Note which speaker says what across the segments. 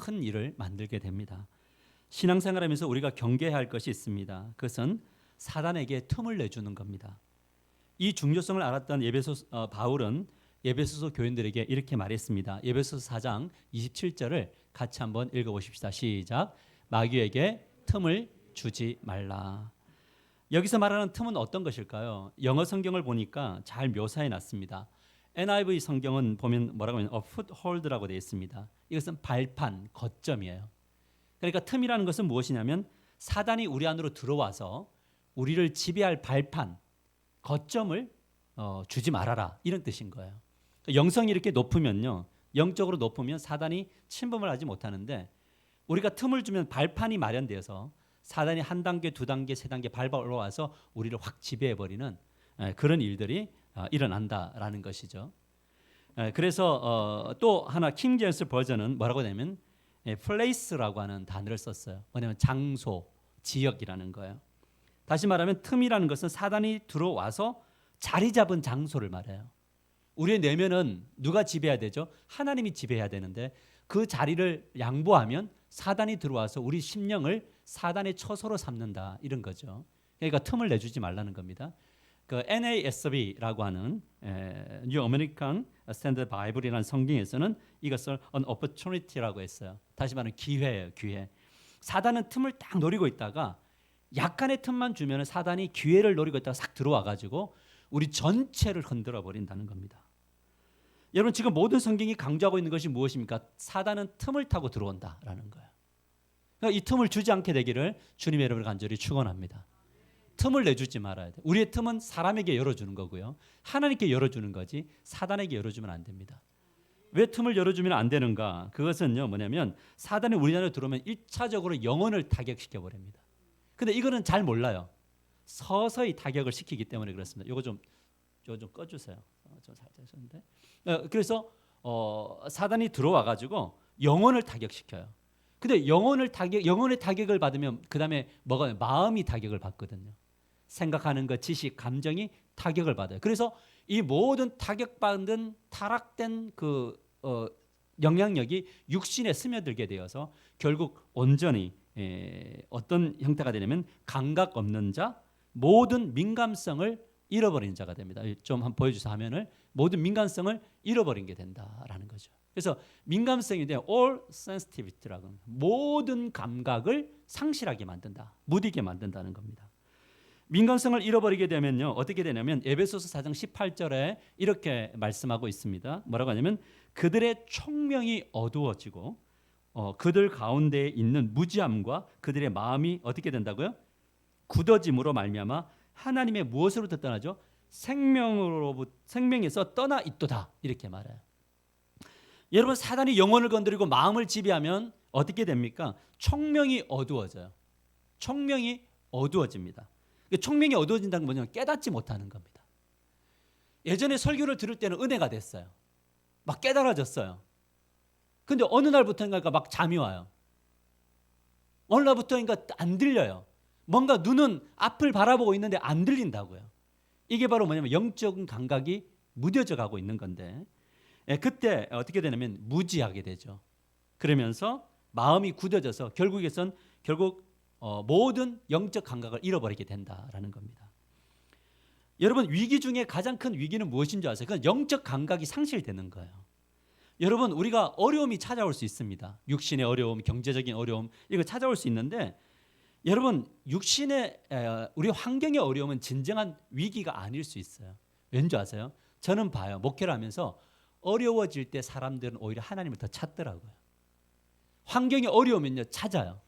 Speaker 1: 큰 일을 만들게 됩니다. 신앙생활하면서 우리가 경계해야 할 것이 있습니다. 그것은 사단에게 틈을 내주는 겁니다. 이 중요성을 알았던 바울은 에베소서 교인들에게 이렇게 말했습니다. 에베소서 4장 27절을 같이 한번 읽어보십시다. 시작. 마귀에게 틈을 주지 말라. 여기서 말하는 틈은 어떤 것일까요? 영어 성경을 보니까 잘 묘사해 놨습니다. NIV 성경은 보면 뭐라고 하면 foothold라고 되어 있습니다. 이것은 발판, 거점이에요. 그러니까 틈이라는 것은 무엇이냐면 사단이 우리 안으로 들어와서 우리를 지배할 발판, 거점을 주지 말아라, 이런 뜻인 거예요. 영성이 이렇게 높으면요, 영적으로 높으면 사단이 침범을 하지 못하는데 우리가 틈을 주면 발판이 마련되어서 사단이 한 단계, 두 단계, 세 단계 밟아 올라와서 우리를 확 지배해버리는 그런 일들이 일어난다라는 것이죠. 그래서 또 하나 킹 제임스 버전은 뭐라고 하냐면 place라고 하는 단어를 썼어요. 뭐냐면 장소, 지역이라는 거예요. 다시 말하면 틈이라는 것은 사단이 들어와서 자리 잡은 장소를 말해요. 우리의 내면은 누가 지배해야 되죠? 하나님이 지배해야 되는데 그 자리를 양보하면 사단이 들어와서 우리 심령을 사단의 처소로 삼는다, 이런 거죠. 그러니까 틈을 내주지 말라는 겁니다. 그 NASB라고 하는 New American Standard Bible이라는 성경에서는 이것을 an opportunity라고 했어요. 다시 말하면 기회예요, 기회. 사단은 틈을 딱 노리고 있다가 약간의 틈만 주면 사단이 기회를 노리고 있다가 싹 들어와가지고 우리 전체를 흔들어 버린다는 겁니다. 여러분, 지금 모든 성경이 강조하고 있는 것이 무엇입니까? 사단은 틈을 타고 들어온다라는 거예요. 그러니까 이 틈을 주지 않게 되기를 주님 여러분을 간절히 축원합니다. 틈을 내주지 말아야 돼. 우리의 틈은 사람에게 열어주는 거고요, 하나님께 열어주는 거지 사단에게 열어주면 안 됩니다. 왜 틈을 열어주면 안 되는가? 그것은요, 뭐냐면 사단이 우리 안에 들어오면 1차적으로 영혼을 타격시켜 버립니다. 근데 이거는 잘 몰라요. 서서히 타격을 시키기 때문에 그렇습니다. 이거 좀 꺼주세요. 좀 살짝 했는데. 그래서 사단이 들어와 가지고 영혼을 타격시켜요. 근데 영혼의 타격을 받으면 그 다음에 뭐가 마음이 타격을 받거든요. 생각하는 것, 지식, 감정이 타격을 받아요. 그래서 이 모든 타격받은 타락된 그 영향력이 육신에 스며들게 되어서 결국 온전히 어떤 형태가 되냐면 감각 없는 자, 모든 민감성을 잃어버린 자가 됩니다. 좀 한번 보여주세요. 화면을. 모든 민감성을 잃어버린 게 된다라는 거죠. 그래서 민감성이 되면 all sensitivity라고 합니다. 모든 감각을 상실하게 만든다, 무디게 만든다는 겁니다. 민감성을 잃어버리게 되면요, 어떻게 되냐면 에베소서 4장 18절에 이렇게 말씀하고 있습니다. 뭐라고 하냐면 그들의 총명이 어두워지고 그들 가운데 있는 무지함과 그들의 마음이 어떻게 된다고요? 굳어짐으로 말미암아 하나님의 무엇으로부터 떠나죠? 생명에서 떠나 있도다, 이렇게 말해요. 여러분, 사단이 영혼을 건드리고 마음을 지배하면 어떻게 됩니까? 총명이 어두워져요. 총명이 어두워집니다. 총명이 어두워진다는 건 뭐냐면 깨닫지 못하는 겁니다. 예전에 설교를 들을 때는 은혜가 됐어요. 막 깨달아졌어요. 근데 어느 날부터인가 막 잠이 와요. 어느 날부터인가 안 들려요. 뭔가 눈은 앞을 바라보고 있는데 안 들린다고요. 이게 바로 뭐냐면 영적인 감각이 무뎌져 가고 있는 건데, 그때 어떻게 되냐면 무지하게 되죠. 그러면서 마음이 굳어져서 결국 모든 영적 감각을 잃어버리게 된다라는 겁니다. 여러분, 위기 중에 가장 큰 위기는 무엇인 줄 아세요? 그건 영적 감각이 상실되는 거예요. 여러분, 우리가 어려움이 찾아올 수 있습니다. 육신의 어려움, 경제적인 어려움, 이거 찾아올 수 있는데, 여러분, 우리 환경의 어려움은 진정한 위기가 아닐 수 있어요. 왠지 아세요? 저는 봐요. 목회를 하면서 어려워질 때 사람들은 오히려 하나님을 더 찾더라고요. 환경이 어려우면요, 찾아요.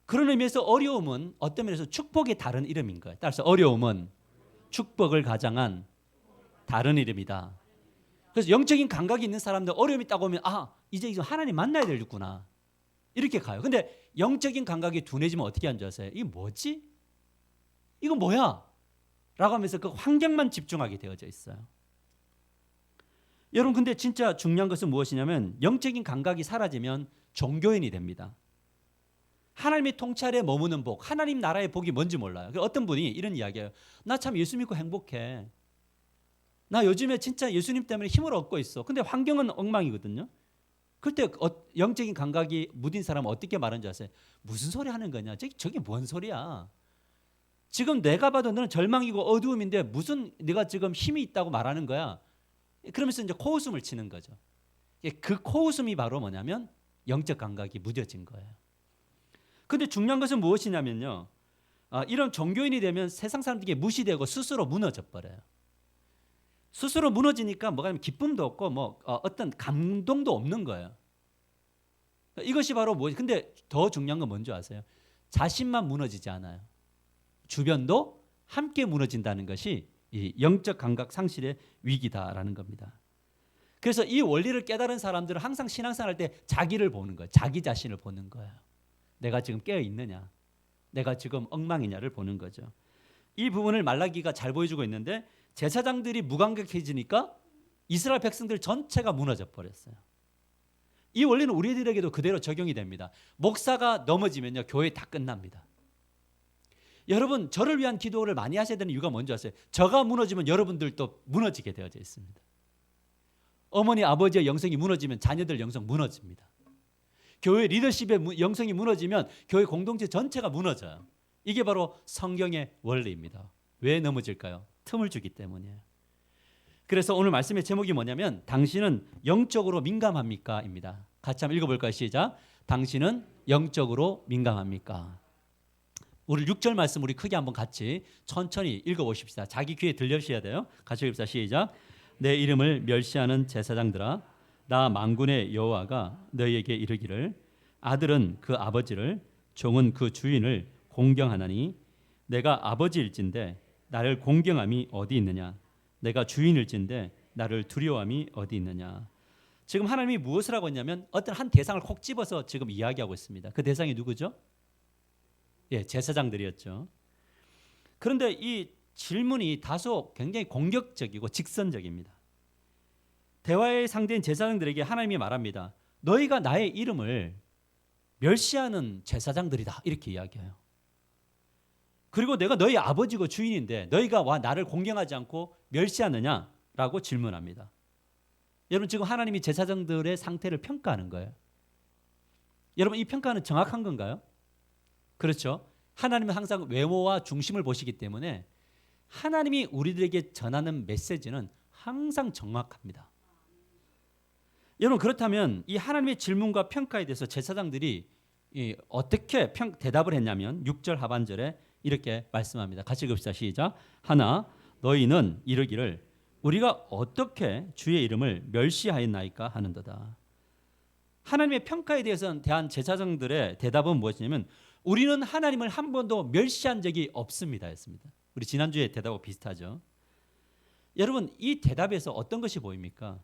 Speaker 1: 그런 의미에서 어려움은 어떤 면에서 축복의 다른 이름인 거예요. 따라서 어려움은 축복을 가장한 다른 이름이다. 그래서 영적인 감각이 있는 사람들 어려움이 있다고 하면 이제 하나님 만나야 되겠구나, 이렇게 가요. 근데 영적인 감각이 둔해지면 어떻게 하는 줄 아세요? 이게 뭐지? 이거 뭐야? 라고 하면서 그 환경만 집중하게 되어져 있어요. 여러분, 근데 진짜 중요한 것은 무엇이냐면 영적인 감각이 사라지면 종교인이 됩니다. 하나님의 통찰에 머무는 복, 하나님 나라의 복이 뭔지 몰라요. 어떤 분이 이런 이야기해요. 나 참 예수 믿고 행복해. 나 요즘에 진짜 예수님 때문에 힘을 얻고 있어. 근데 환경은 엉망이거든요. 그때 영적인 감각이 무딘 사람은 어떻게 말하는 줄 아세요? 무슨 소리 하는 거냐? 저게 뭔 소리야? 지금 내가 봐도 너는 절망이고 어두움인데 무슨 네가 지금 힘이 있다고 말하는 거야? 그러면서 이제 코웃음을 치는 거죠. 그 코웃음이 바로 뭐냐면 영적 감각이 무뎌진 거예요. 근데 중요한 것은 무엇이냐면요. 이런 종교인이 되면 세상 사람들에게 무시되고 스스로 무너져 버려요. 스스로 무너지니까 뭐가 기쁨도 없고 어떤 감동도 없는 거예요. 이것이 바로 근데 더 중요한 건 뭔지 아세요? 자신만 무너지지 않아요. 주변도 함께 무너진다는 것이 이 영적 감각 상실의 위기다라는 겁니다. 그래서 이 원리를 깨달은 사람들은 항상 신앙생활 할 때 자기를 보는 거예요. 자기 자신을 보는 거예요. 내가 지금 깨어 있느냐, 내가 지금 엉망이냐를 보는 거죠. 이 부분을 말라기가 잘 보여주고 있는데 제사장들이 무감각해지니까 이스라엘 백성들 전체가 무너져 버렸어요. 이 원리는 우리들에게도 그대로 적용이 됩니다. 목사가 넘어지면요, 교회 다 끝납니다. 여러분, 저를 위한 기도를 많이 하셔야 되는 이유가 뭔지 아세요? 저가 무너지면 여러분들도 무너지게 되어져 있습니다. 어머니 아버지의 영성이 무너지면 자녀들 영성 무너집니다. 교회 리더십의 영성이 무너지면 교회 공동체 전체가 무너져요. 이게 바로 성경의 원리입니다. 왜 넘어질까요? 틈을 주기 때문이에요. 그래서 오늘 말씀의 제목이 뭐냐면 당신은 영적으로 민감합니까? 입니다. 같이 한번 읽어볼까요? 시작. 당신은 영적으로 민감합니까? 우리 6절 말씀 우리 크게 한번 같이 천천히 읽어보십시다. 자기 귀에 들려주셔야 돼요. 같이 읽읍시다. 시작. 내 이름을 멸시하는 제사장들아, 나 만군의 여호와가 너희에게 이르기를 아들은 그 아버지를 종은 그 주인을 공경하나니 내가 아버지일진데 나를 공경함이 어디 있느냐? 내가 주인일진데 나를 두려워함이 어디 있느냐? 지금 하나님이 무엇을 하고 있냐면 어떤 한 대상을 콕 집어서 지금 이야기하고 있습니다. 그 대상이 누구죠? 제사장들이었죠. 그런데 이 질문이 다소 굉장히 공격적이고 직선적입니다. 대화의 상대인 제사장들에게 하나님이 말합니다. 너희가 나의 이름을 멸시하는 제사장들이다. 이렇게 이야기해요. 그리고 내가 너희 아버지고 주인인데 너희가 와 나를 공경하지 않고 멸시하느냐라고 질문합니다. 여러분, 지금 하나님이 제사장들의 상태를 평가하는 거예요. 여러분, 이 평가는 정확한 건가요? 그렇죠. 하나님은 항상 외모와 중심을 보시기 때문에 하나님이 우리들에게 전하는 메시지는 항상 정확합니다. 여러분, 그렇다면 이 하나님의 질문과 평가에 대해서 제사장들이 어떻게 대답을 했냐면 6절 하반절에 이렇게 말씀합니다. 같이 읽읍시다. 시작. 하나, 너희는 이르기를 우리가 어떻게 주의 이름을 멸시하였나이까 하는도다. 하나님의 평가에 대한 제사장들의 대답은 무엇이냐면 우리는 하나님을 한 번도 멸시한 적이 없습니다 였습니다. 우리 지난주에 대답하고 비슷하죠. 여러분, 이 대답에서 어떤 것이 보입니까?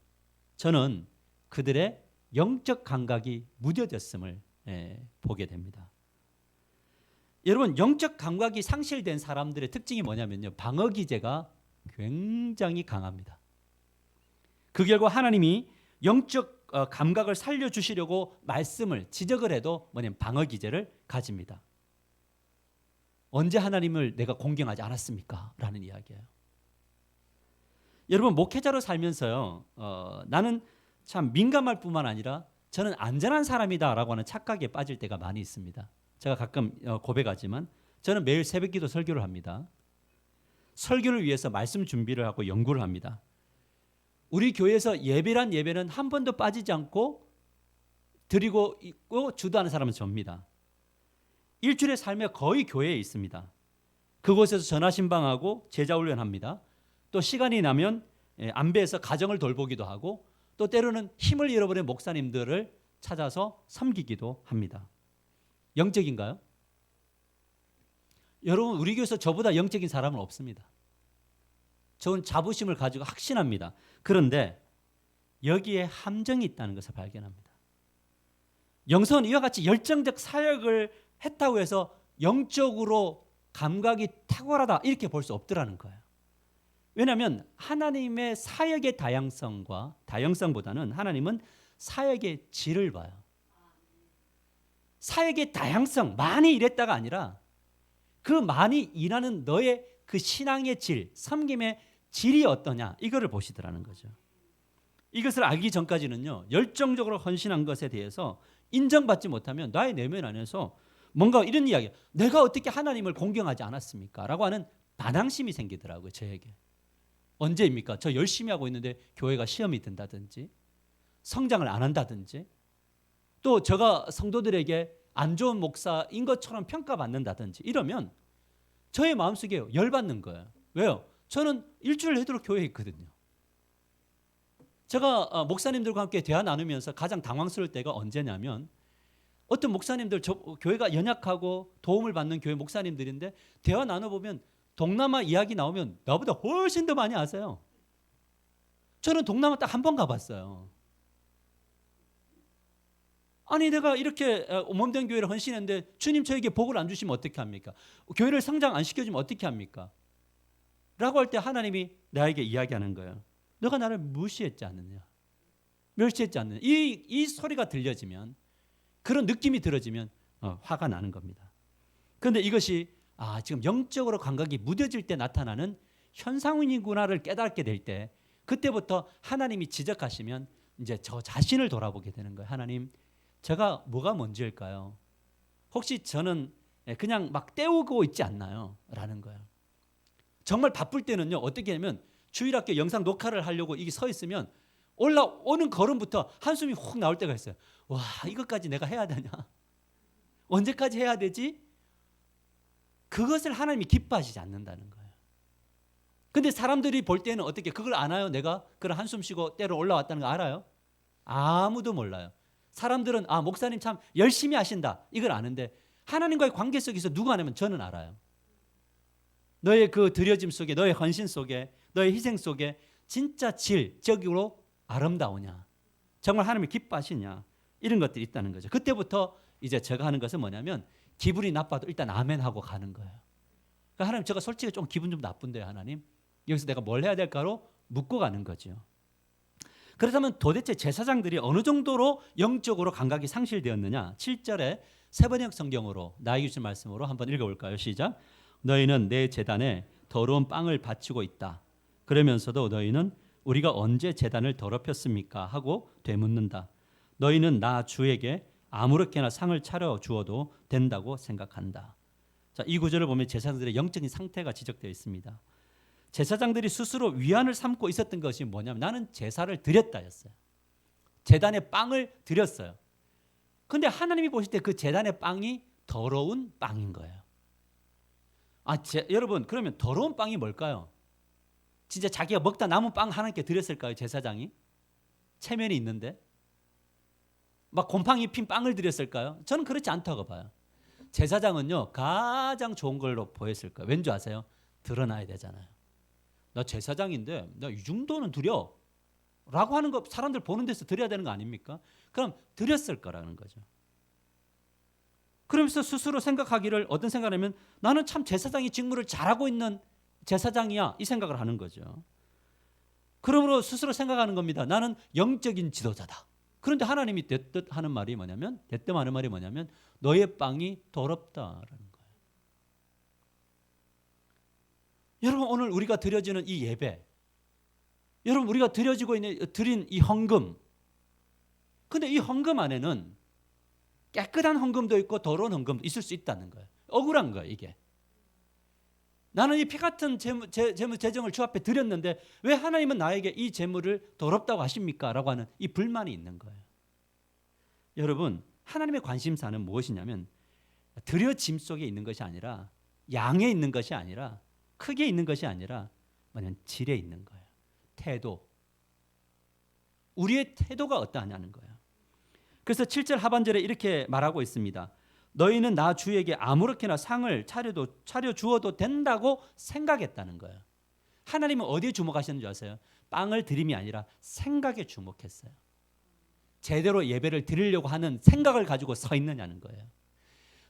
Speaker 1: 저는 그들의 영적 감각이 무뎌졌음을 보게 됩니다. 여러분, 영적 감각이 상실된 사람들의 특징이 뭐냐면요, 방어 기제가 굉장히 강합니다. 그 결과 하나님이 영적 감각을 살려주시려고 말씀을 지적을 해도 뭐냐면 방어 기제를 가집니다. 언제 하나님을 내가 공경하지 않았습니까? 라는 이야기예요. 여러분, 목회자로 살면서요, 나는 참 민감할 뿐만 아니라 저는 안전한 사람이다라고 하는 착각에 빠질 때가 많이 있습니다. 제가 가끔 고백하지만 저는 매일 새벽기도 설교를 합니다. 설교를 위해서 말씀 준비를 하고 연구를 합니다. 우리 교회에서 예배란 예배는 한 번도 빠지지 않고 드리고 있고 주도하는 사람은 접니다. 일주일의 삶에 거의 교회에 있습니다. 그곳에서 전화신방하고 제자훈련합니다. 또 시간이 나면 안배에서 가정을 돌보기도 하고 또 때로는 힘을 잃어버린 목사님들을 찾아서 섬기기도 합니다. 영적인가요? 여러분, 우리 교회에서 저보다 영적인 사람은 없습니다. 저는 자부심을 가지고 확신합니다. 그런데 여기에 함정이 있다는 것을 발견합니다. 영성은 이와 같이 열정적 사역을 했다고 해서 영적으로 감각이 탁월하다 이렇게 볼 수 없더라는 거예요. 왜냐하면 하나님의 사역의 다양성보다는 하나님은 사역의 질을 봐요. 사역의 다양성, 많이 일했다가 아니라 그 많이 일하는 너의 그 신앙의 질, 섬김의 질이 어떠냐 이거를 보시더라는 거죠. 이것을 알기 전까지는요, 열정적으로 헌신한 것에 대해서 인정받지 못하면 나의 내면 안에서 뭔가 이런 이야기, 내가 어떻게 하나님을 공경하지 않았습니까? 라고 하는 반항심이 생기더라고요, 저에게. 언제입니까? 저 열심히 하고 있는데 교회가 시험이 든다든지 성장을 안 한다든지 또 제가 성도들에게 안 좋은 목사인 것처럼 평가받는다든지 이러면 저의 마음속에 열받는 거예요. 왜요? 저는 일주일 내도록 교회에 있거든요. 제가 목사님들과 함께 대화 나누면서 가장 당황스러울 때가 언제냐면 어떤 목사님들, 교회가 연약하고 도움을 받는 교회 목사님들인데 대화 나눠보면 동남아 이야기 나오면 나보다 훨씬 더 많이 아세요. 저는 동남아 딱 한 번 가봤어요. 아니 내가 이렇게 몸된 교회를 헌신했는데 주님 저에게 복을 안 주시면 어떻게 합니까? 교회를 성장 안 시켜주면 어떻게 합니까? 라고 할 때 하나님이 나에게 이야기하는 거예요. 너가 나를 무시했지 않느냐, 멸시했지 않느냐. 이 소리가 들려지면, 그런 느낌이 들어지면 화가 나는 겁니다. 그런데 이것이 지금 영적으로 감각이 무뎌질 때 나타나는 현상이구나를 깨닫게 될 때, 그때부터 하나님이 지적하시면 이제 저 자신을 돌아보게 되는 거예요. 하나님, 제가 뭐가 먼저일까요? 혹시 저는 그냥 막 때우고 있지 않나요? 라는 거예요. 정말 바쁠 때는요, 어떻게 하면 주일학교 영상 녹화를 하려고 이게 서 있으면 올라오는 걸음부터 한숨이 훅 나올 때가 있어요. 와, 이것까지 내가 해야 되냐? 언제까지 해야 되지? 그것을 하나님이 기뻐하시지 않는다는 거예요. 근데 사람들이 볼 때는 어떻게 그걸 아나요? 내가 그런 한숨 쉬고 때로 올라왔다는 거 알아요? 아무도 몰라요. 사람들은 목사님 참 열심히 하신다 이걸 아는데 하나님과의 관계 속에서 누가 아냐면 저는 알아요. 너의 그 드려짐 속에, 너의 헌신 속에, 너의 희생 속에 진짜 질적으로 아름다우냐, 정말 하나님이 기뻐하시냐, 이런 것들이 있다는 거죠. 그때부터 이제 제가 하는 것은 뭐냐면 기분이 나빠도 일단 아멘 하고 가는 거예요. 그러니까 하나님, 제가 솔직히 좀 기분 좀 나쁜데요, 하나님. 여기서 내가 뭘 해야 될까로 묻고 가는 거죠. 그렇다면 도대체 제사장들이 어느 정도로 영적으로 감각이 상실되었느냐? 7절에 세번역 성경으로 나에게 주신 말씀으로 한번 읽어볼까요? 시작. 너희는 내 제단에 더러운 빵을 바치고 있다. 그러면서도 너희는 우리가 언제 제단을 더럽혔습니까? 하고 되묻는다. 너희는 나 주에게 아무렇게나 상을 차려 주어도 된다고 생각한다. 자, 이 구절을 보면 제사장들의 영적인 상태가 지적되어 있습니다. 제사장들이 스스로 위안을 삼고 있었던 것이 뭐냐면 나는 제사를 드렸다였어요. 제단에 빵을 드렸어요. 그런데 하나님이 보실 때 그 제단의 빵이 더러운 빵인 거예요. 여러분, 그러면 더러운 빵이 뭘까요? 진짜 자기가 먹다 남은 빵 하나님께 드렸을까요? 제사장이? 체면이 있는데 막 곰팡이 핀 빵을 드렸을까요? 저는 그렇지 않다고 봐요. 제사장은요, 가장 좋은 걸로 보였을 거예요. 왠지 아세요? 드러나야 되잖아요. 나 제사장인데 나 이 정도는 드려 라고 하는 거 사람들 보는 데서 드려야 되는 거 아닙니까? 그럼 드렸을 거라는 거죠. 그러면서 스스로 생각하기를, 어떤 생각을 하면 나는 참 제사장이 직무를 잘하고 있는 제사장이야, 이 생각을 하는 거죠. 그러므로 스스로 생각하는 겁니다. 나는 영적인 지도자다. 그런데 하나님이 대뜸하는 말이 뭐냐면 너의 빵이 더럽다라는 거예요. 여러분, 오늘 우리가 드려지는 이 예배, 여러분 우리가 드린 이 헌금, 근데 이 헌금 안에는 깨끗한 헌금도 있고 더러운 헌금도 있을 수 있다는 거예요. 억울한 거예요, 이게. 나는 이 피 같은 재정을 주 앞에 드렸는데 왜 하나님은 나에게 이 재물을 더럽다고 하십니까? 라고 하는 이 불만이 있는 거예요. 여러분, 하나님의 관심사는 무엇이냐면 드려짐 속에 있는 것이 아니라, 양에 있는 것이 아니라, 크게 있는 것이 아니라 뭐냐면 질에 있는 거예요. 태도. 우리의 태도가 어떠하냐는 거예요. 그래서 7절 하반절에 이렇게 말하고 있습니다. 너희는 나 주에게 아무렇게나 상을 차려 주어도 된다고 생각했다는 거예요. 하나님은 어디에 주목하시는 줄 아세요? 빵을 드림이 아니라 생각에 주목했어요. 제대로 예배를 드리려고 하는 생각을 가지고 서 있느냐는 거예요.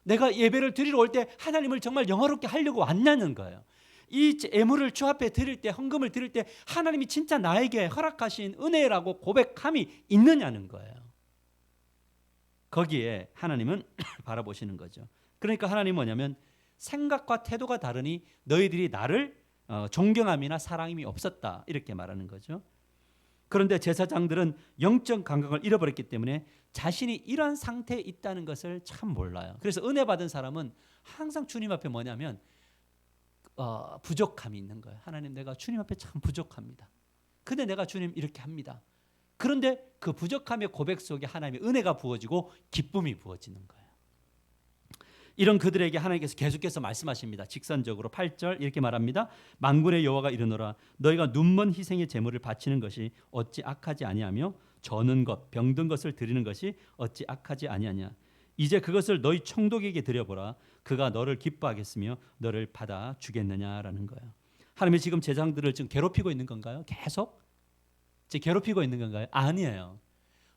Speaker 1: 내가 예배를 드리러 올 때 하나님을 정말 영화롭게 하려고 왔냐는 거예요. 이 예물을 주 앞에 드릴 때, 헌금을 드릴 때 하나님이 진짜 나에게 허락하신 은혜라고 고백함이 있느냐는 거예요. 거기에 하나님은 바라보시는 거죠. 그러니까 하나님은 뭐냐면 생각과 태도가 다르니 너희들이 나를 존경함이나 사랑함이 없었다, 이렇게 말하는 거죠. 그런데 제사장들은 영적 감각을 잃어버렸기 때문에 자신이 이런 상태에 있다는 것을 참 몰라요. 그래서 은혜 받은 사람은 항상 주님 앞에 뭐냐면 부족함이 있는 거예요. 하나님, 내가 주님 앞에 참 부족합니다. 근데 내가 주님 이렇게 합니다. 그런데 그 부족함의 고백 속에 하나님의 은혜가 부어지고 기쁨이 부어지는 거예요. 이런 그들에게 하나님께서 계속해서 말씀하십니다. 직선적으로 8절 이렇게 말합니다. 만군의 여호와가 이르노라, 너희가 눈먼 희생의 제물을 바치는 것이 어찌 악하지 아니하며 저는 것 병든 것을 드리는 것이 어찌 악하지 아니하냐. 이제 그것을 너희 총독에게 드려보라. 그가 너를 기뻐하겠으며 너를 받아 주겠느냐라는 거예요. 하나님이 지금 제사장들을 지금 괴롭히고 있는 건가요? 계속 괴롭히고 있는 건가요? 아니에요.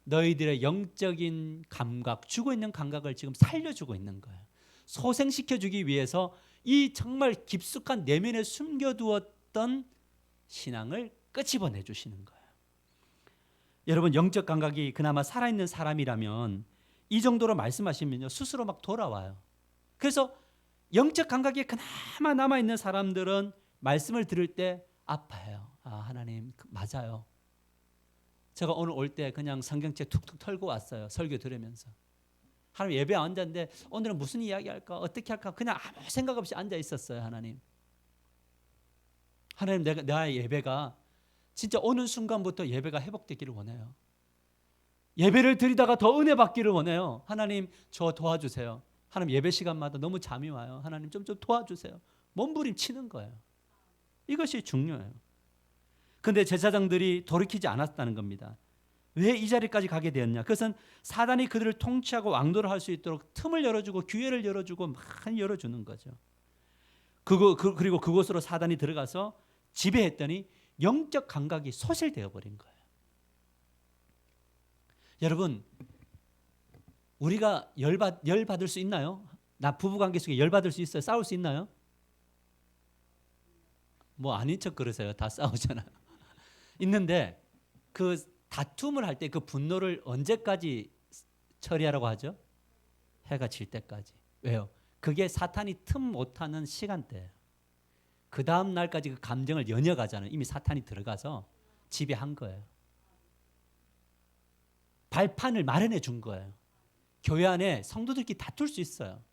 Speaker 1: 너희들의 영적인 감각, 죽어 있는 감각을 지금 살려주고 있는 거예요. 소생시켜주기 위해서 이 정말 깊숙한 내면에 숨겨두었던 신앙을 끄집어내 주시는 거예요. 여러분, 영적 감각이 그나마 살아있는 사람이라면 이 정도로 말씀하시면요, 스스로 막 돌아와요. 그래서 영적 감각이 그나마 남아있는 사람들은 말씀을 들을 때 아파요. 하나님, 맞아요. 제가 오늘 올 때 그냥 성경책 툭툭 털고 왔어요. 설교 들으면서. 하나님, 예배 앉았는데 오늘은 무슨 이야기 할까? 어떻게 할까? 그냥 아무 생각 없이 앉아 있었어요. 하나님, 나의 예배가 진짜 오는 순간부터 예배가 회복되기를 원해요. 예배를 드리다가 더 은혜 받기를 원해요. 하나님, 저 도와주세요. 하나님, 예배 시간마다 너무 잠이 와요. 하나님, 좀 도와주세요. 몸부림치는 거예요. 이것이 중요해요. 그런데 제사장들이 돌이키지 않았다는 겁니다. 왜 이 자리까지 가게 되었냐? 그것은 사단이 그들을 통치하고 왕도를 할 수 있도록 틈을 열어주고 기회를 열어주고 많이 열어주는 거죠. 그리고 그곳으로 사단이 들어가서 지배했더니 영적 감각이 소실되어 버린 거예요. 여러분, 우리가 열받을 수 있나요? 나 부부관계 속에 열받을 수 있어요? 싸울 수 있나요? 뭐 아닌 척 그러세요. 다 싸우잖아요. 있는데 그 다툼을 할 때 그 분노를 언제까지 처리하라고 하죠? 해가 질 때까지. 왜요? 그게 사탄이 틈 못하는 시간대예요. 그 다음 날까지 그 감정을 연역하잖아요. 이미 사탄이 들어가서 지배한 거예요. 발판을 마련해 준 거예요. 교회 안에 성도들끼리 다툴 수 있어요.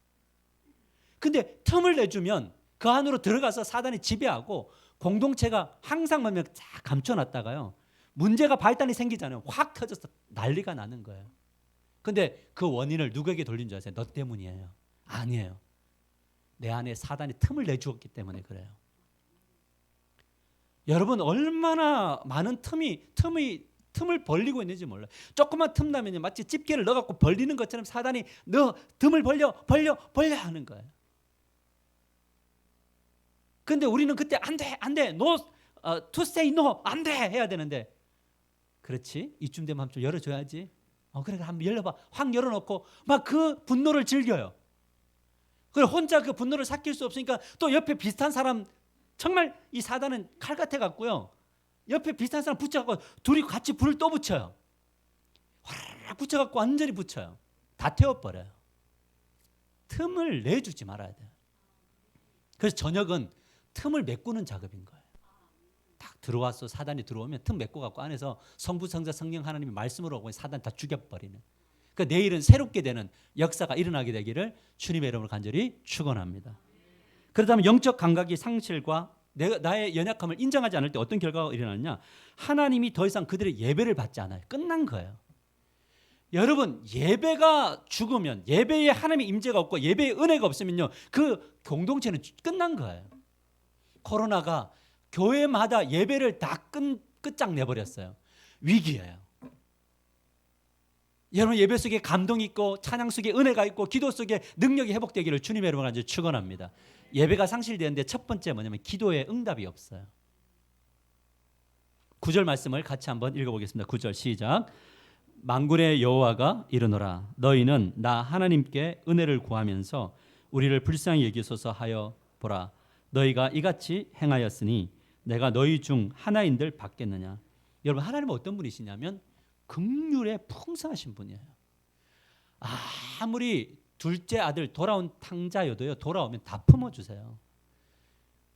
Speaker 1: 근데 틈을 내주면 그 안으로 들어가서 사단이 지배하고 공동체가 항상 보면 쫙 감춰놨다가요, 문제가 발단이 생기잖아요. 확 터져서 난리가 나는 거예요. 근데 그 원인을 누구에게 돌린 줄 아세요? 너 때문이에요. 아니에요. 내 안에 사단이 틈을 내주었기 때문에 그래요. 여러분, 얼마나 많은 틈을 벌리고 있는지 몰라요. 조그만 틈 나면요, 마치 집게를 넣어갖고 벌리는 것처럼 사단이 너 틈을 벌려 하는 거예요. 근데 우리는 그때 안 돼, no, to say no, 안 돼 해야 되는데, 그렇지? 이쯤 되면 한번 좀 열어줘야지. 그래, 한번 열어봐. 확 열어놓고 막 그 분노를 즐겨요. 그리고 혼자 그 분노를 삭힐 수 없으니까 또 옆에 비슷한 사람, 정말 이 사단은 칼 같아 갖고요, 옆에 비슷한 사람 붙여갖고 둘이 같이 불을 또 붙여요. 화르르 붙여갖고 완전히 붙여요. 다 태워버려요. 틈을 내주지 말아야 돼요. 그래서 저녁은 틈을 메꾸는 작업인 거예요. 딱 들어와서 사단이 들어오면 틈 메꿔 갖고 안에서 성부, 성자, 성령 하나님의 말씀으로 오고 사단 다 죽여버리는. 그러니까 내일은 새롭게 되는 역사가 일어나게 되기를 주님의 이름으로 간절히 축원합니다. 그렇다면 영적 감각의 상실과 나의 연약함을 인정하지 않을 때 어떤 결과가 일어나느냐? 하나님이 더 이상 그들의 예배를 받지 않아요. 끝난 거예요. 여러분, 예배가 죽으면, 예배에 하나님의 임재가 없고 예배의 은혜가 없으면요, 그 공동체는 끝난 거예요. 코로나가 교회마다 예배를 다 끝장내버렸어요. 위기예요. 여러분, 예배 속에 감동이 있고 찬양 속에 은혜가 있고 기도 속에 능력이 회복되기를 주님의 이름으로 간절히 축원합니다. 예배가 상실되는데 첫 번째 뭐냐면 기도에 응답이 없어요. 9절 말씀을 같이 한번 읽어보겠습니다. 9절 시작. 만군의 여호와가 이르노라, 너희는 나 하나님께 은혜를 구하면서 우리를 불쌍히 여기소서 하여 보라. 너희가 이같이 행하였으니 내가 너희 중 하나인들 받겠느냐. 여러분, 하나님은 어떤 분이시냐면 긍휼에 풍성하신 분이에요. 아무리 둘째 아들 돌아온 탕자여도요, 돌아오면 다 품어주세요.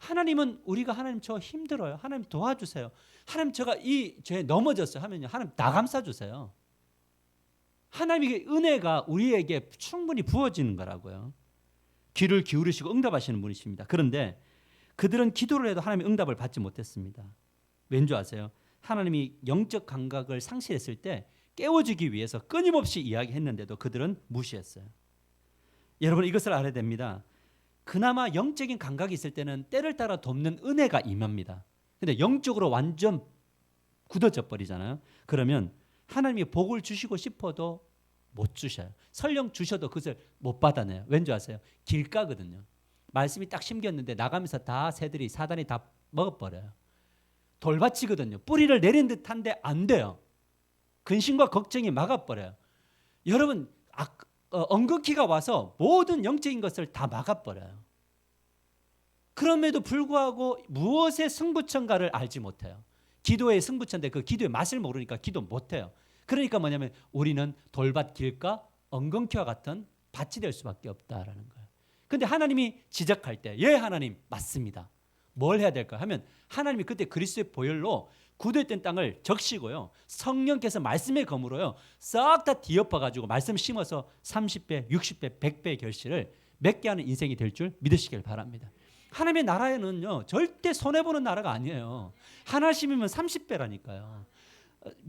Speaker 1: 하나님은 우리가 하나님 저 힘들어요. 하나님 도와주세요. 하나님 제가 이 죄에 넘어졌어요 하면요. 하나님 다 감싸주세요. 하나님의 은혜가 우리에게 충분히 부어지는 거라고요. 귀를 기울이시고 응답하시는 분이십니다. 그런데 그들은 기도를 해도 하나님의 응답을 받지 못했습니다. 왠지 아세요? 하나님이 영적 감각을 상실했을 때 깨워주기 위해서 끊임없이 이야기했는데도 그들은 무시했어요. 여러분 이것을 알아야 됩니다. 그나마 영적인 감각이 있을 때는 때를 따라 돕는 은혜가 임합니다. 근데 영적으로 완전 굳어져 버리잖아요. 그러면 하나님이 복을 주시고 싶어도 못 주셔요. 설령 주셔도 그것을 못 받아내요. 왠지 아세요? 길가거든요. 말씀이 딱 심겼는데 나가면서 다 새들이 사단이 다 먹어버려요. 돌밭이거든요. 뿌리를 내린 듯한데 안 돼요. 근심과 걱정이 막아버려요. 여러분 엉겅퀴가 와서 모든 영적인 것을 다 막아버려요. 그럼에도 불구하고 무엇의 승부처인가를 알지 못해요. 기도의 승부처인데 그 기도의 맛을 모르니까 기도 못해요. 그러니까 뭐냐면 우리는 돌밭 길가 엉겅퀴와 같은 밭이 될 수밖에 없다라는 거예요. 그런데 하나님이 지적할 때 예 하나님 맞습니다. 뭘 해야 될까 하면 하나님이 그때 그리스도의 보혈로 굳어있던 땅을 적시고요. 성령께서 말씀의 검으로요. 싹 다 뒤엎어가지고 말씀 심어서 30배, 60배, 100배의 결실을 맺게 하는 인생이 될 줄 믿으시길 바랍니다. 하나님의 나라에는요. 절대 손해보는 나라가 아니에요. 하나심이면 30배라니까요.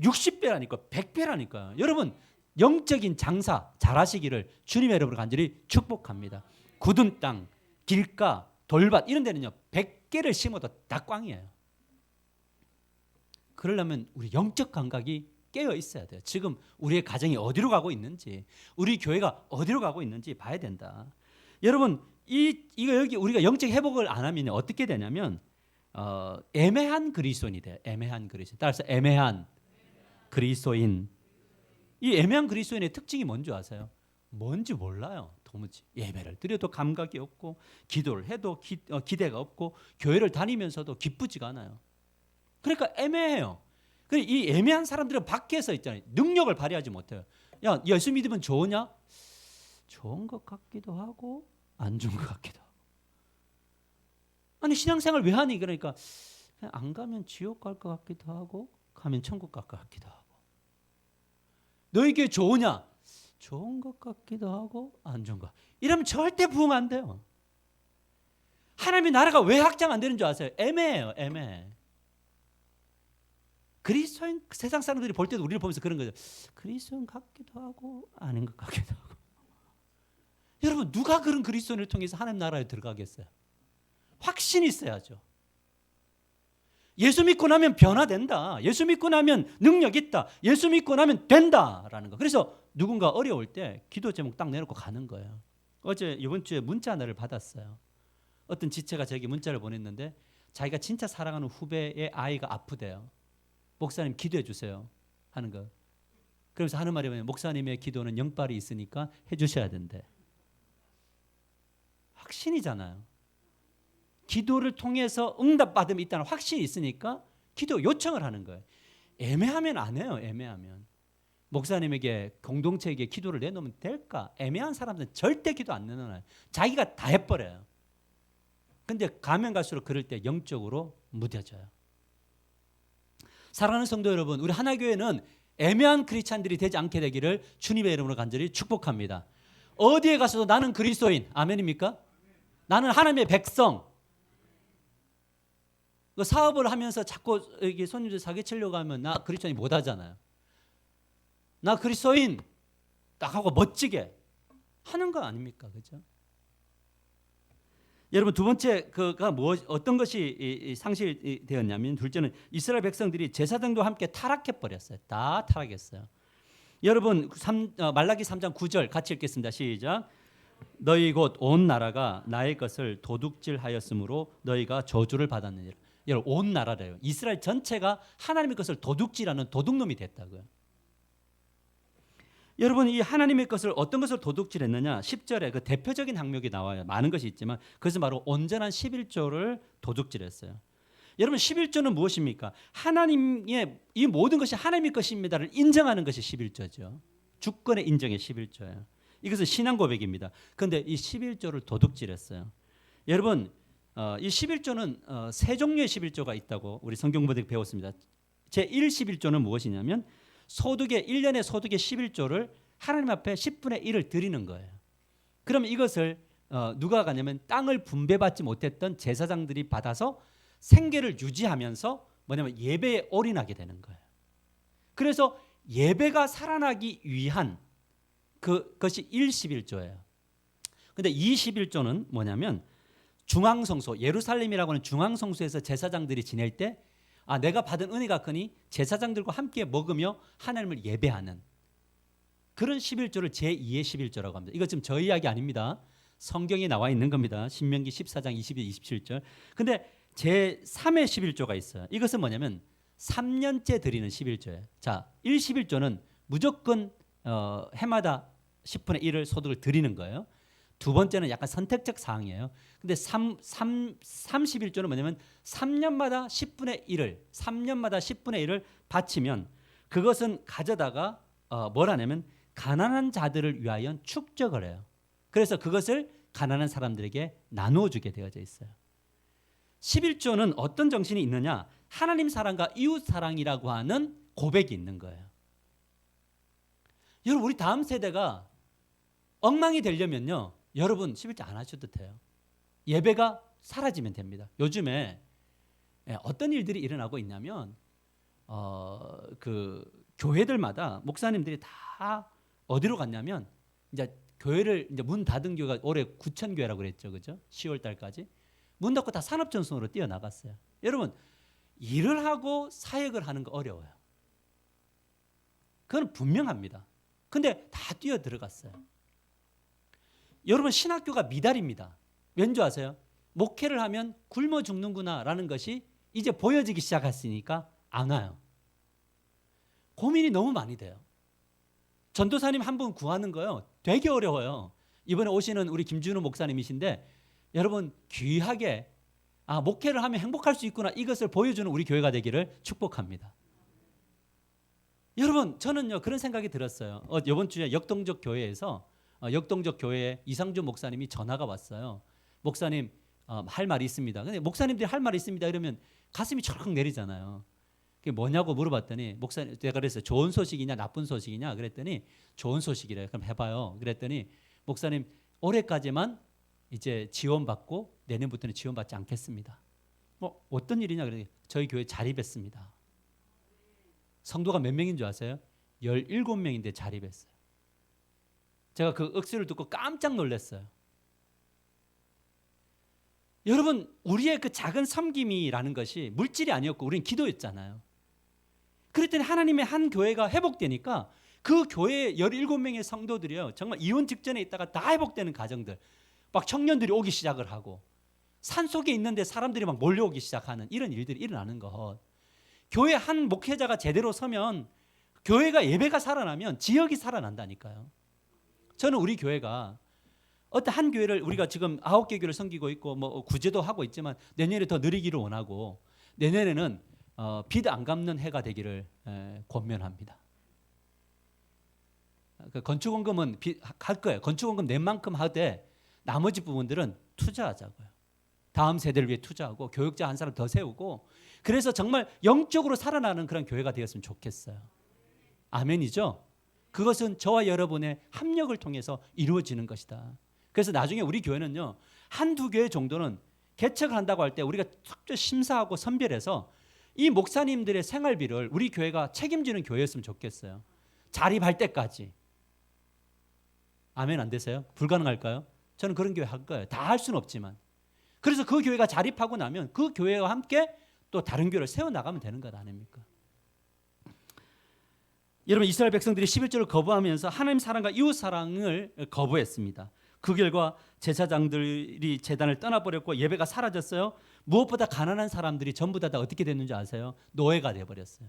Speaker 1: 60배라니까 100배라니까요. 여러분 영적인 장사 잘하시기를 주님의 여러분을 간절히 축복합니다. 굳은 땅, 길가, 돌밭 이런 데는요. 100개를 심어도 다 꽝이에요. 그러려면 우리 영적 감각이 깨어 있어야 돼요. 지금 우리의 가정이 어디로 가고 있는지, 우리 교회가 어디로 가고 있는지 봐야 된다. 여러분, 이거 여기 우리가 영적 회복을 안 하면 어떻게 되냐면 애매한 그리스도인이 돼요. 애매한 그리스도인. 따라서 애매한 그리스도인. 이 애매한 그리스도인의 특징이 뭔지 아세요? 뭔지 몰라요. 도무지 예배를 드려도 감각이 없고 기도를 해도 기대가 없고 교회를 다니면서도 기쁘지가 않아요. 그러니까 애매해요. 이 애매한 사람들은 밖에서 있잖아요. 능력을 발휘하지 못해요. 야, 예수 믿으면 좋으냐? 좋은 것 같기도 하고 안 좋은 것 같기도 하고. 아니 신앙생활 왜 하니? 그러니까 그냥 안 가면 지옥 갈 것 같기도 하고 가면 천국 갈 것 같기도 하고. 너에게 좋으냐? 좋은 것 같기도 하고 안 좋은 것. 이러면 절대 부흥 안 돼요. 하나님의 나라가 왜 확장 안 되는 줄 아세요? 애매해요. 애매해. 그리스도인 세상 사람들이 볼 때도 우리를 보면서 그런 거죠. 그리스도인 같기도 하고 아닌 것 같기도 하고. 여러분 누가 그런 그리스도인을 통해서 하나님 나라에 들어가겠어요? 확신이 있어야죠. 예수 믿고 나면 변화된다. 예수 믿고 나면 능력 있다. 예수 믿고 나면 된다라는 거. 그래서 누군가 어려울 때 기도 제목 딱 내놓고 가는 거예요. 어제 이번 주에 문자 하나를 받았어요. 어떤 지체가 저에게 문자를 보냈는데 자기가 진짜 사랑하는 후배의 아이가 아프대요. 목사님 기도해 주세요 하는 거. 그러면서 하는 말이 뭐냐면 목사님의 기도는 영빨이 있으니까 해 주셔야 된대. 확신이잖아요. 기도를 통해서 응답받음이 있다는 확신이 있으니까 기도 요청을 하는 거예요. 애매하면 안 해요. 애매하면. 목사님에게 공동체에게 기도를 내놓으면 될까? 애매한 사람들은 절대 기도 안 내놓아요. 자기가 다 해버려요. 근데 가면 갈수록 그럴 때 영적으로 무뎌져요. 사랑하는 성도 여러분, 우리 하나교회는 애매한 크리스찬들이 되지 않게 되기를 주님의 이름으로 간절히 축복합니다. 어디에 가서도 나는 그리스도인, 아멘입니까? 나는 하나님의 백성. 사업을 하면서 자꾸 손님들 사기치려고 하면 나 그리스도인이 못 하잖아요. 나 그리스도인 딱 하고 멋지게 하는 거 아닙니까? 그죠? 여러분 두 번째 그가 어떤 것이 상실되었냐면 둘째는 이스라엘 백성들이 제사 등도 함께 타락해 버렸어요. 다 타락했어요. 여러분 말라기 3장 9절 같이 읽겠습니다. 시작. 너희 곧 온 나라가 나의 것을 도둑질하였으므로 너희가 저주를 받았느니라. 여러분 온 나라래요. 이스라엘 전체가 하나님의 것을 도둑질하는 도둑놈이 됐다고요. 여러분 이 하나님의 것을 어떤 것을 도둑질했느냐 10절에 그 대표적인 항목이 나와요. 많은 것이 있지만 그것은 바로 온전한 11조를 도둑질했어요. 여러분 11조는 무엇입니까? 하나님의 이 모든 것이 하나님의 것입니다를 인정하는 것이 11조죠. 주권의 인정의 11조예요. 이것은 신앙 고백입니다. 그런데 이 11조를 도둑질했어요. 여러분 이 11조는 세 종류의 11조가 있다고 우리 성경부터 배웠습니다. 제1 11조는 무엇이냐면 소득의 1년의 소득의 11조를 하나님 앞에 10분의 1을 드리는 거예요. 그럼 이것을 누가 가냐면 땅을 분배받지 못했던 제사장들이 받아서 생계를 유지하면서 뭐냐면 예배에 올인하게 되는 거예요. 그래서 예배가 살아나기 위한 그것이 1, 11조예요. 근데 2, 11조는 뭐냐면 중앙성소, 예루살렘이라고 하는 중앙성소에서 제사장들이 지낼 때 내가 받은 은혜가 크니 제사장들과 함께 먹으며 하나님을 예배하는 그런 11조를 제2의 11조라고 합니다. 이거 지금 저 이야기 아닙니다. 성경에 나와 있는 겁니다. 신명기 14장 22, 27절. 근데 제3의 11조가 있어요. 이것은 뭐냐면 3년째 드리는 11조예요. 자, 1, 11조는 무조건 해마다 10분의 1을 소득을 드리는 거예요. 두 번째는 약간 선택적 사항이에요. 근데 31조는 뭐냐면 3년마다 10분의 1을 바치면 그것은 가져다가 뭘 하냐면 가난한 자들을 위하여 축적을 해요. 그래서 그것을 가난한 사람들에게 나누어 주게 되어져 있어요. 11조는 어떤 정신이 있느냐? 하나님 사랑과 이웃 사랑이라고 하는 고백이 있는 거예요. 여러분, 우리 다음 세대가 엉망이 되려면요, 여러분 11조 안 하셔도 돼요. 예배가 사라지면 됩니다. 요즘에 어떤 일들이 일어나고 있냐면 그 교회들마다 목사님들이 다 어디로 갔냐면 이제 교회를 이제 문 닫은 교회가 올해 9천 교회라고 그랬죠, 그죠? 10월 달까지 문 닫고 다 산업전선으로 뛰어나갔어요. 여러분, 일을 하고 사역을 하는 거 어려워요. 그건 분명합니다. 근데 다 뛰어 들어갔어요. 여러분, 신학교가 미달입니다. 왠지 아세요? 목회를 하면 굶어 죽는구나라는 것이 이제 보여지기 시작했으니까 안 와요. 고민이 너무 많이 돼요. 전도사님 한 분 구하는 거요, 되게 어려워요. 이번에 오시는 우리 김준우 목사님이신데 여러분, 귀하게 목회를 하면 행복할 수 있구나, 이것을 보여주는 우리 교회가 되기를 축복합니다. 여러분, 저는요 그런 생각이 들었어요. 이번 주에 역동적 교회에서 역동적 교회에 이상준 목사님이 전화가 왔어요. 목사님, 할 말이 있습니다. 근데 목사님들이 할 말이 있습니다 이러면 가슴이 철컥 내리잖아요. 그게 뭐냐고 물어봤더니 목사님, 제가 그랬어요. 좋은 소식이냐 나쁜 소식이냐 그랬더니 좋은 소식이래요. 그럼 해봐요. 그랬더니 목사님, 올해까지만 이제 지원받고 내년부터는 지원받지 않겠습니다. 어떤 일이냐 그랬더니 저희 교회 자립했습니다. 성도가 몇 명인 줄 아세요? 17명인데 자립했어요. 제가 그 억수를 듣고 깜짝 놀랐어요. 여러분, 우리의 그 작은 섬김이라는 것이 물질이 아니었고 우리는 기도였잖아요. 그랬더니 하나님의 한 교회가 회복되니까 그 교회의 17명의 성도들이요, 정말 이혼 직전에 있다가 다 회복되는 가정들, 막 청년들이 오기 시작을 하고 산속에 있는데 사람들이 막 몰려오기 시작하는 이런 일들이 일어나는 것. 교회 한 목회자가 제대로 서면, 교회가 예배가 살아나면 지역이 살아난다니까요. 저는 우리 교회가 어떤 한 교회를, 우리가 지금 9개 교회를 섬기고 있고 뭐 구제도 하고 있지만 내년에 더 느리기를 원하고 내년에는 빚 안 갚는 해가 되기를 권면합니다. 그 건축원금은 할 거예요. 건축원금 낸 만큼 하되 나머지 부분들은 투자하자고요. 다음 세대를 위해 투자하고 교육자 한 사람 더 세우고, 그래서 정말 영적으로 살아나는 그런 교회가 되었으면 좋겠어요. 아멘이죠? 그것은 저와 여러분의 합력을 통해서 이루어지는 것이다. 그래서 나중에 우리 교회는요, 한두 교회 정도는 개척을 한다고 할 때 우리가 특별 심사하고 선별해서 이 목사님들의 생활비를 우리 교회가 책임지는 교회였으면 좋겠어요. 자립할 때까지. 아멘 안 되세요? 불가능할까요? 저는 그런 교회 할 거예요. 다 할 수는 없지만. 그래서 그 교회가 자립하고 나면 그 교회와 함께 또 다른 교회를 세워나가면 되는 것 아닙니까? 여러분, 이스라엘 백성들이 11조를 거부하면서 하나님 사랑과 이웃 사랑을 거부했습니다. 그 결과 제사장들이 제단을 떠나버렸고 예배가 사라졌어요. 무엇보다 가난한 사람들이 전부 다 어떻게 됐는지 아세요? 노예가 돼버렸어요.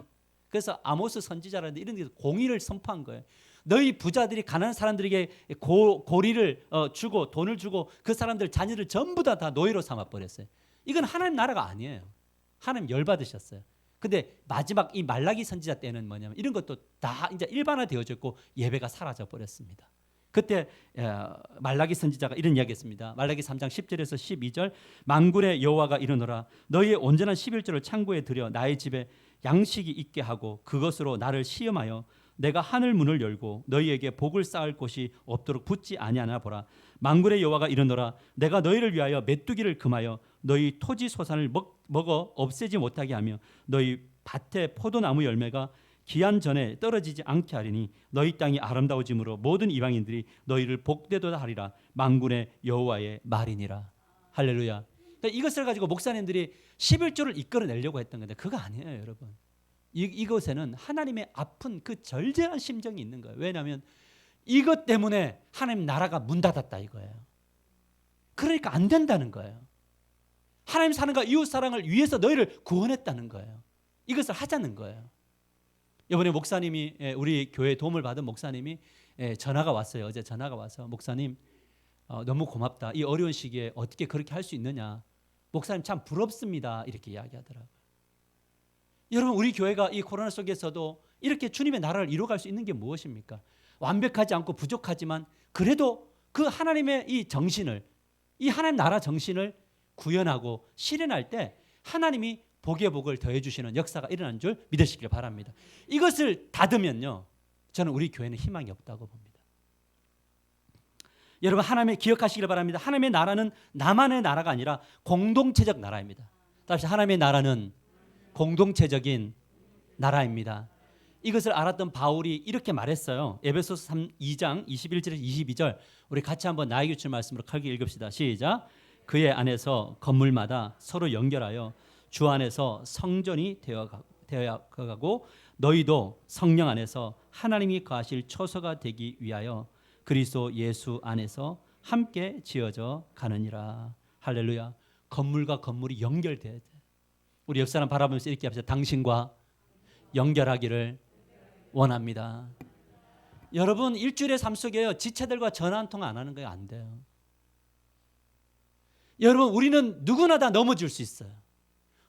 Speaker 1: 그래서 아모스 선지자라는데 이런 데서 공의를 선포한 거예요. 너희 부자들이 가난한 사람들에게 고리를 주고 돈을 주고 그 사람들 자녀를 전부 다 노예로 삼아버렸어요. 이건 하나님 나라가 아니에요. 하나님 열받으셨어요. 근데 마지막 이 말라기 선지자 때는 뭐냐면 이런 것도 다 이제 일반화되어졌고 예배가 사라져 버렸습니다. 그때 말라기 선지자가 이런 이야기했습니다. 말라기 3장 10절에서 12절 만군의 여호와가 이르노라 너희의 온전한 11조를 창고에 들여 나의 집에 양식이 있게 하고 그것으로 나를 시험하여 내가 하늘 문을 열고 너희에게 복을 쌓을 곳이 없도록 붙지 아니하나 보라. 만군의 여호와가 이르노라 내가 너희를 위하여 메뚜기를 금하여 너희 토지 소산을 먹어 없애지 못하게 하며 너희 밭에 포도나무 열매가 기한 전에 떨어지지 않게 하리니 너희 땅이 아름다워짐으로 모든 이방인들이 너희를 복되도다 하리라. 만군의 여호와의 말이니라. 할렐루야. 그러니까 이것을 가지고 목사님들이 11조를 이끌어내려고 했던 건데 그거 아니에요, 여러분. 이것에는 하나님의 아픈 그 절제한 심정이 있는 거예요. 왜냐하면 이것 때문에 하나님 나라가 문 닫았다 이거예요. 그러니까 안 된다는 거예요. 하나님 사랑과 이웃 사랑을 위해서 너희를 구원했다는 거예요. 이것을 하자는 거예요. 이번에 목사님이 우리 교회 도움을 받은 목사님이 전화가 왔어요. 어제 전화가 와서 목사님 너무 고맙다. 이 어려운 시기에 어떻게 그렇게 할 수 있느냐. 목사님 참 부럽습니다. 이렇게 이야기하더라고요. 여러분 우리 교회가 이 코로나 속에서도 이렇게 주님의 나라를 이루어갈 수 있는 게 무엇입니까? 완벽하지 않고 부족하지만 그래도 그 하나님의 이 정신을 이 하나님 나라 정신을 구현하고 실현할 때 하나님이 복의 복을 더해 주시는 역사가 일어난 줄 믿으시길 바랍니다. 이것을 닫으면요. 저는 우리 교회는 희망이 없다고 봅니다. 여러분 하나님의 기억하시길 바랍니다. 하나님의 나라는 나만의 나라가 아니라 공동체적 나라입니다. 다시 하나님의 나라는 공동체적인 나라입니다. 이것을 알았던 바울이 이렇게 말했어요. 에베소서 2장 21절에서 22절 우리 같이 한번 나에게 주신 말씀으로 크게 읽읍시다. 시작. 그의 안에서 건물마다 서로 연결하여 주 안에서 성전이 되어가고 너희도 성령 안에서 하나님이 거하실 처소가 되기 위하여 그리스도 예수 안에서 함께 지어져 가느니라. 할렐루야. 건물과 건물이 연결돼야 돼. 우리 옆 사람 바라보면서 이렇게 합시다. 당신과 연결하기를 원합니다. 여러분 일주일의 삶 속에요. 지체들과 전화 한 통 안 하는 거예요. 안 돼요. 여러분 우리는 누구나 다 넘어질 수 있어요.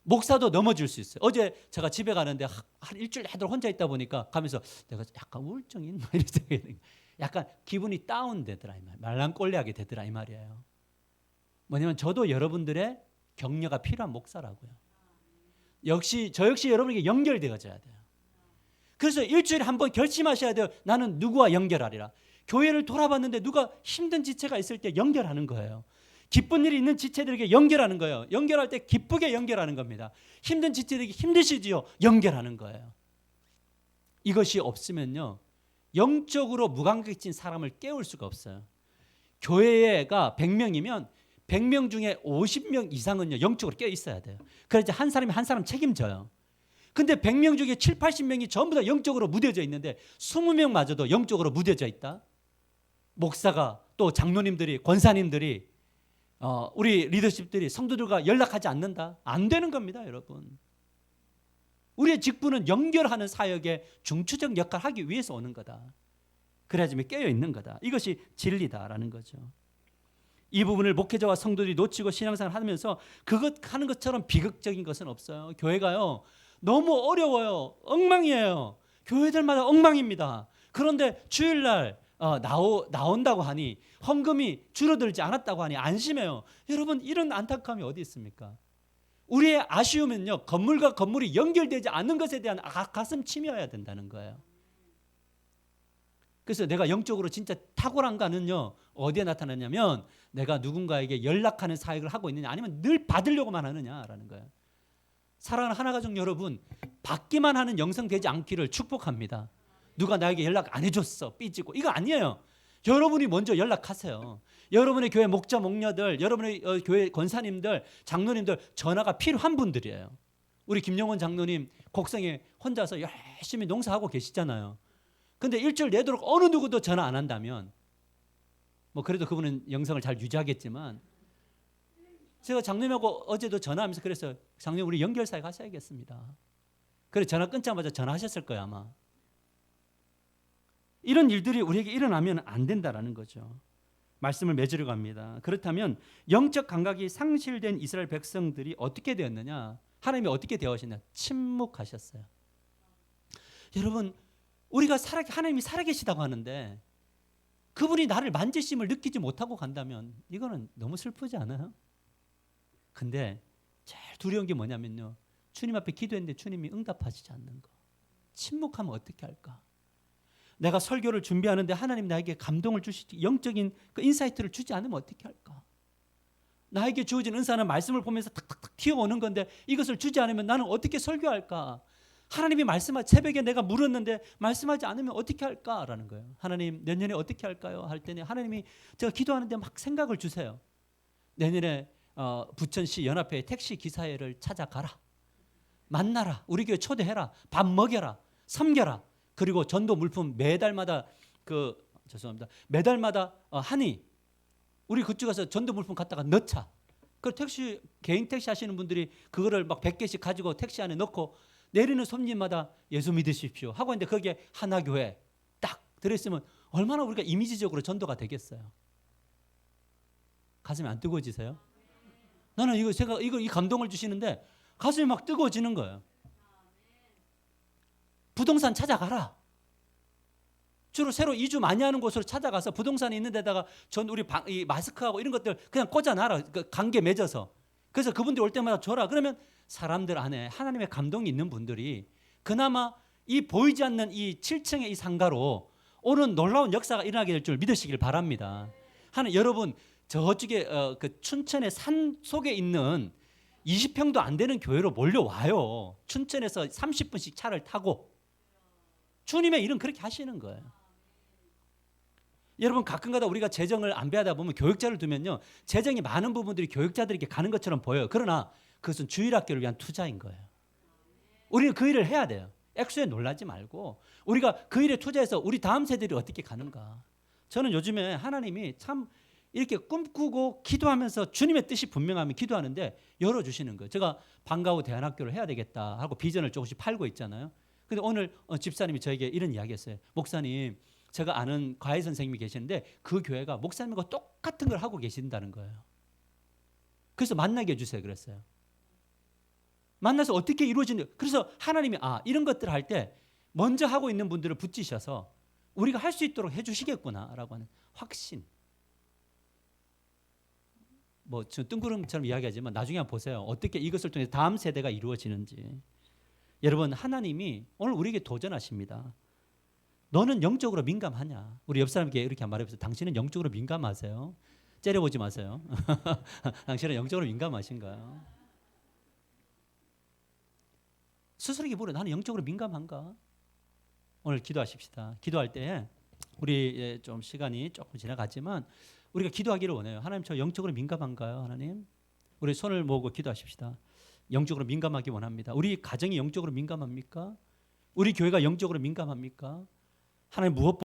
Speaker 1: 목사도 넘어질 수 있어요. 어제 제가 집에 가는데 한 일주일 내도록 혼자 있다 보니까 가면서 내가 약간 우울증이 있나 이런 생각이 약간 기분이 다운되더라 이 말. 말랑꼴리하게 되더라 이 말이에요. 뭐냐면 저도 여러분들의 격려가 필요한 목사라고요. 저 역시 여러분에게 연결되어져야 돼요. 그래서 일주일에 한 번 결심하셔야 돼요. 나는 누구와 연결하리라. 교회를 돌아봤는데 누가 힘든 지체가 있을 때 연결하는 거예요. 기쁜 일이 있는 지체들에게 연결하는 거예요. 연결할 때 기쁘게 연결하는 겁니다. 힘든 지체들에게 힘드시지요? 연결하는 거예요. 이것이 없으면요. 영적으로 무감각해진 사람을 깨울 수가 없어요. 교회가 100명이면 100명 중에 50명 이상은요. 영적으로 깨어 있어야 돼요. 그래야지 한 사람이 한 사람 책임져요. 근데 100명 중에 7, 80명이 전부 다 영적으로 무뎌져 있는데 20명마저도 영적으로 무뎌져 있다. 목사가 또 장로님들이 권사님들이 우리 리더십들이 성도들과 연락하지 않는다. 안 되는 겁니다, 여러분. 우리의 직분은 연결하는 사역에 중추적 역할을 하기 위해서 오는 거다. 그래야지 깨어 있는 거다. 이것이 진리다라는 거죠. 이 부분을 목회자와 성도들이 놓치고 신앙생활을 하면서 그것 하는 것처럼 비극적인 것은 없어요. 교회가요. 너무 어려워요. 엉망이에요. 교회들마다 엉망입니다. 그런데 주일날 나온다고 하니 헌금이 줄어들지 않았다고 하니 안심해요. 여러분 이런 안타까움이 어디 있습니까? 우리의 아쉬움은요. 건물과 건물이 연결되지 않는 것에 대한 가슴 침이어야 된다는 거예요. 그래서 내가 영적으로 진짜 탁월한가는요. 어디에 나타나냐면 내가 누군가에게 연락하는 사역을 하고 있느냐 아니면 늘 받으려고만 하느냐라는 거예요. 사랑하는 하나가족 여러분 받기만 하는 영성 되지 않기를 축복합니다. 누가 나에게 연락 안 해줬어 삐지고 이거 아니에요. 여러분이 먼저 연락하세요. 여러분의 교회 목자 목녀들 여러분의 교회 권사님들 장로님들 전화가 필요한 분들이에요. 우리 김영원 장로님 곡성에 혼자서 열심히 농사하고 계시잖아요. 근데 일주일 내도록 어느 누구도 전화 안 한다면 뭐 그래도 그분은 영성을 잘 유지하겠지만 제가 장로님하고 어제도 전화하면서 그랬어요. 장로님 우리 연결사에 가셔야겠습니다. 그래 전화 끊자마자 전화하셨을 거예요 아마. 이런 일들이 우리에게 일어나면 안 된다라는 거죠. 말씀을 맺으려고 합니다. 그렇다면 영적 감각이 상실된 이스라엘 백성들이 어떻게 되었느냐? 하나님이 어떻게 대하셨냐? 침묵하셨어요. 여러분 우리가 하나님이 살아계시다고 하는데 그분이 나를 만지심을 느끼지 못하고 간다면 이거는 너무 슬프지 않아요? 근데 제일 두려운 게 뭐냐면요, 주님 앞에 기도했는데 주님이 응답하시지 않는 거. 침묵하면 어떻게 할까? 내가 설교를 준비하는데 하나님 나에게 감동을 주시지, 영적인 그 인사이트를 주지 않으면 어떻게 할까? 나에게 주어진 은사는 말씀을 보면서 탁탁탁 튀어오는 건데 이것을 주지 않으면 나는 어떻게 설교할까? 하나님이 새벽에 내가 물었는데 말씀하지 않으면 어떻게 할까라는 거예요. 하나님 내년에 어떻게 할까요? 할 때는 하나님이 제가 기도하는데 막 생각을 주세요. 내년에 부천시 연합회 택시 기사회를 찾아가라. 만나라. 우리 교회 초대해라. 밥 먹여라. 섬겨라. 그리고 전도 물품 매달마다 매달마다 하니 우리 그쪽 가서 전도 물품 갖다가 넣자. 그 개인 택시 하시는 분들이 그거를 막 100개씩 가지고 택시 안에 넣고 내리는 손님마다 예수 믿으십시오 하고 있는데 거기에 하나교회 딱 들어있으면 얼마나 우리가 이미지적으로 전도가 되겠어요. 가슴이 안 뜨거워지세요? 나는 이 감동을 주시는데 가슴이 막 뜨거워지는 거예요. 부동산 찾아가라. 주로 새로 이주 많이 하는 곳으로 찾아가서 부동산이 있는 데다가 이 마스크하고 이런 것들 그냥 꽂아놔라. 그 관계 맺어서. 그래서 그분들이 올 때마다 줘라. 그러면 사람들 안에 하나님의 감동이 있는 분들이 그나마 이 보이지 않는 이 7층의 이 상가로 오는 놀라운 역사가 일어나게 될 줄 믿으시길 바랍니다. 여러분 저쪽에 그 춘천의 산 속에 있는 20평도 안 되는 교회로 몰려와요. 춘천에서 30분씩 차를 타고. 주님의 일은 그렇게 하시는 거예요. 여러분 가끔가다 우리가 재정을 안배하다 보면 교육자를 두면요, 재정이 많은 부분들이 교육자들에게 가는 것처럼 보여요. 그러나 그것은 주일학교를 위한 투자인 거예요. 우리는 그 일을 해야 돼요. 액수에 놀라지 말고 우리가 그 일에 투자해서 우리 다음 세대들이 어떻게 가는가. 저는 요즘에 하나님이 참 이렇게 꿈꾸고 기도하면서 주님의 뜻이 분명하면 기도하는데 열어주시는 거예요. 제가 방과후 대안학교를 해야 되겠다 하고 비전을 조금씩 팔고 있잖아요. 근데 오늘 집사님이 저에게 이런 이야기했어요. 목사님, 제가 아는 과외 선생님이 계시는데 그 교회가 목사님과 똑같은 걸 하고 계신다는 거예요. 그래서 만나게 해주세요 그랬어요. 만나서 어떻게 이루어지는지. 그래서 하나님이 이런 것들을 할 때 먼저 하고 있는 분들을 붙이셔서 우리가 할 수 있도록 해주시겠구나라고 하는 확신. 지금 뜬구름처럼 이야기하지만 나중에 한번 보세요. 어떻게 이것을 통해서 다음 세대가 이루어지는지. 여러분 하나님이 오늘 우리에게 도전하십니다. 너는 영적으로 민감하냐? 우리 옆 사람에게 이렇게 말해보세요. 당신은 영적으로 민감하세요? 째려보지 마세요. 당신은 영적으로 민감하신가요? 스스로에게 물어. 나는 영적으로 민감한가? 오늘 기도하십시다. 기도할 때 우리 좀 시간이 조금 지나갔지만 우리가 기도하기를 원해요. 하나님, 저 영적으로 민감한가요? 하나님, 우리 손을 모으고 기도하십시다. 영적으로 민감하기 원합니다. 우리 가정이 영적으로 민감합니까? 우리 교회가 영적으로 민감합니까? 하나님 무엇보다